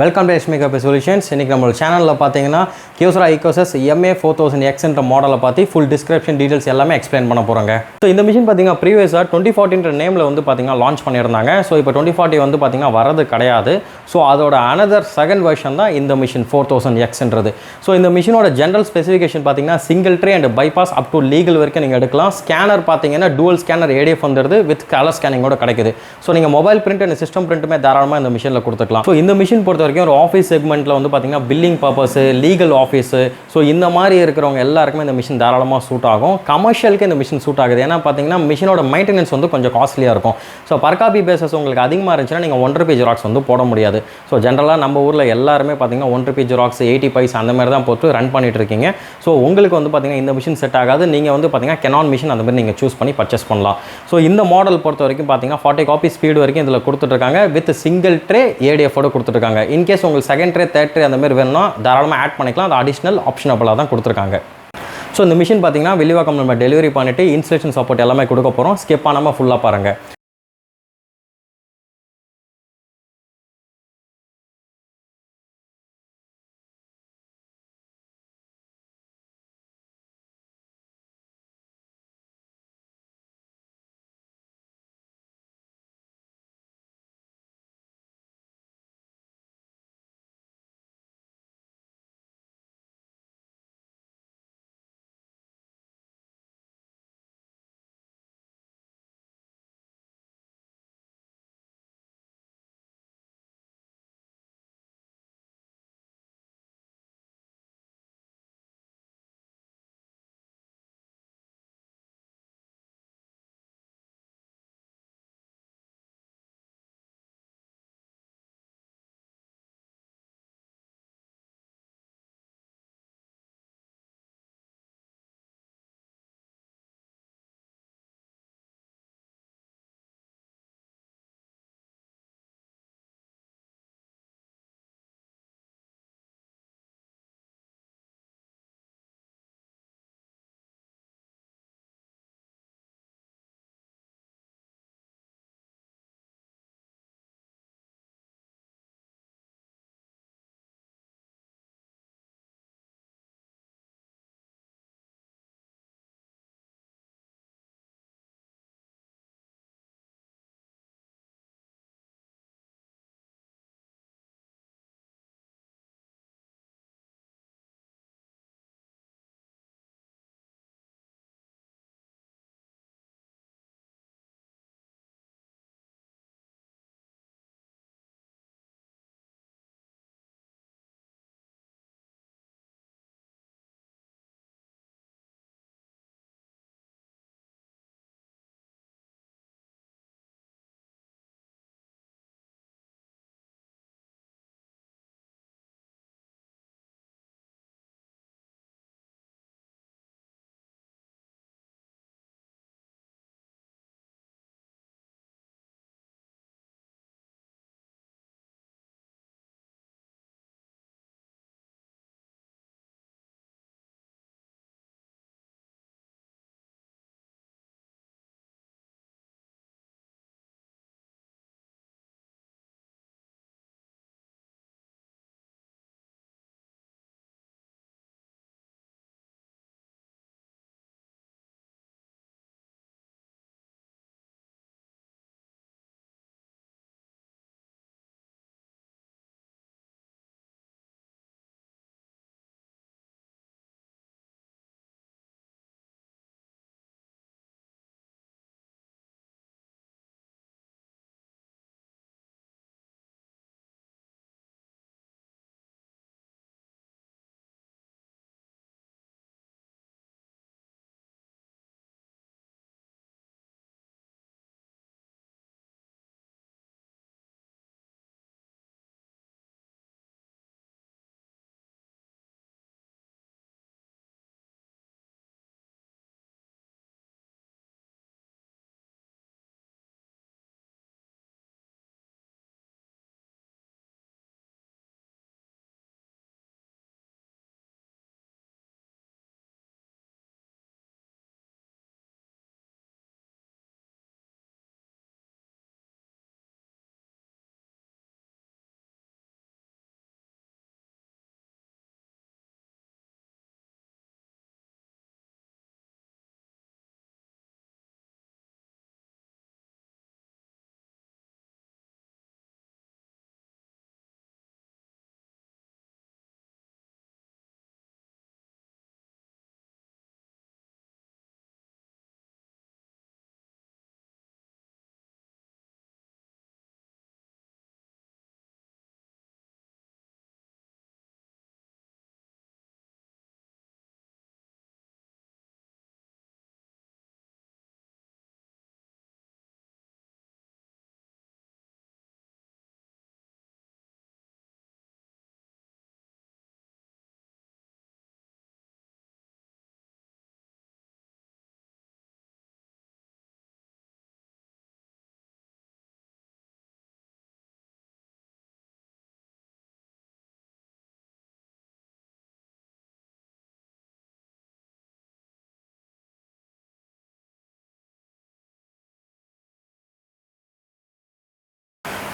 Welcome to Lakshmi Copier Solutions. இன்னைக்கு நம்ம சேனல்ல பாத்தீங்கன்னா Kyocera EcoSys MA4000X என்ற மாடலை பத்தி full description details எல்லாமே explain பண்ண போறோங்க. சோ இந்த மிஷின் பாத்தீங்கன்னா previous-ஆ 2014 நேம்ல வந்து பாத்தீங்கன்னா லான்ச் பண்ணிருந்தாங்க. சோ இப்போ 2040 வந்து பாத்தீங்கன்னா வரது கிடையாது. சோ அதோட another second version தான் இந்த மிஷின் 4000X ன்றது. சோ இந்த மிஷினோட general specification பாத்தீங்கன்னா single tray and bypass up to legal வரைக்கும் நீங்க எடுக்கலாம். ஸ்கேனர் பாத்தீங்கன்னா dual scanner ADF வந்துருது with color scanning ஓட கிடைக்குது. சோ நீங்க மொபைல் பிரிண்ட் and சிஸ்டம் பிரிண்ட்மே தாராளமா இந்த மிஷின்ல கொடுத்துக்கலாம். சோ இந்த மிஷின் பொறுத்த வரைக்கும் ஒரு ஆஃபீஸ் செக்மெண்ட்ல வந்து பாத்தீங்கன்னா billing purpose, legal office, so இந்த மாதிரி இருக்கிறவங்க எல்லாருக்குமே இந்த மிஷின் தாராளமாக சூட் ஆகும். கமர்ஷியலுக்கு இந்த மிஷின் சூட் ஆகுது. ஏன்னா பார்த்தீங்கன்னா மிஷினோட மெயின்டெனன்ஸ் வந்து கொஞ்சம் காஸ்ட்லியாக இருக்கும். ஸோ பர் காப்பி பேசஸ் உங்களுக்கு அதிகமாக இருந்துச்சுன்னா நீங்கள் 1 ரூபி ஜெராக்ஸ் வந்து போட முடியாது. ஸோ ஜென்ரலாக நம்ம ஊரில் எல்லாருமே பார்த்தீங்கன்னா 1 ரூபி ஜெராக்ஸ் 80 பைஸ் அந்த மாதிரி தான் போட்டு ரன் பண்ணிட்டு இருக்கீங்க. ஸோ உங்களுக்கு வந்து பார்த்தீங்கன்னா இந்த மிஷின் செட் ஆகாது. நீங்கள் வந்து பார்த்தீங்கன்னா கேனான் மிஷின் அந்த மாதிரி நீங்கள் சூஸ் பண்ணி பர்ச்சேஸ் பண்ணலாம். ஸோ இந்த மாடல் பொறுத்த வரைக்கும் பார்த்தீங்கன்னா 40 காப்பி ஸ்பீடு வரைக்கும் இதில் கொடுத்துட்ருக்காங்க. வித் சிங்கிள் ட்ரே ஏடிஎஃபோட கொடுத்துருக்காங்க. இன்கேஸ் உங்களுக்கு செகண்ட் ட்ரே தேர்ட் ட்ரே அந்த மாதிரி வேணும்னா தாராளமாக ஆட் பண்ணிக்கலாம். அது அடிஷ்னல் ஆப்ஷனபிளாக தான் கொடுத்துருக்காங்க. ஸோ இந்த மிஷின் பார்த்தீங்கன்னா வில்லிவாக்கம் நம்ம டெலிவரி பண்ணிட்டு இன்ஸ்டலேஷன் சப்போர்ட் எல்லாமே கொடுக்க போகிறோம். ஸ்கிப் பண்ணாமல் ஃபுல்லாக பாருங்கள்.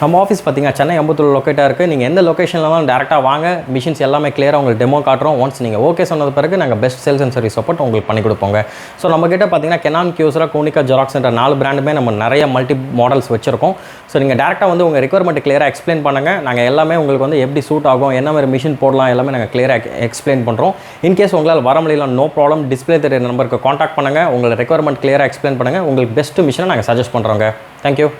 நம்ம ஆஃபீஸ் பார்த்தீங்கன்னா சென்னை அம்பத்தூர் லொக்கேட்டாக இருக்குது. நீங்கள் எந்த லொக்கேஷன்லாம் டேரெக்டாக வாங்க, மிஷின்ஸ் எல்லாமே கிளியராக உங்களுக்கு டெமோ காட்டுறோம். ஒன்ஸ் நீங்கள் ஓகே சொன்னது பிறகு நாங்கள் best sales and service support உங்களுக்கு பண்ணி கொடுப்போங்க. ஸோ நம்மக்கிட்ட பார்த்தீங்கன்னா CANON, Kyocera, KONICA, XEROX என்ற 4 பிராண்டுமே நம்ம நிறைய மல்டி மாடல்ஸ் வச்சிருக்கோம். ஸோ நீங்கள் டேரெக்டாக வந்து உங்கள் ரெக்குவயர்மெண்ட் கிளியராக எக்ஸ்பிளைன் பண்ணுங்கள். நாங்கள் எல்லாமே உங்களுக்கு வந்து எப்படி சூட் ஆகும், என்ன மாதிரி மிஷின் போடலாம் எல்லாமே நாங்கள் கிளியராக எக்ஸ்பிளைன் பண்ணுறோம். இன்கேஸ் உங்களால் வர முடியல, நோ ப்ராப்ளம், டிஸ்பிளே தெரிய நம்பருக்கு காண்டாக்ட் பண்ணுங்கள். உங்களை ரெக்குவயர்மெண்ட் கிளியராக எக்ஸ்பிளைன் பண்ணுங்கள். உங்களுக்கு பெஸ்ட் மிஷினை நாங்கள் சஜஸ்ட் பண்ணுறோங்க. தேங்க்யூ.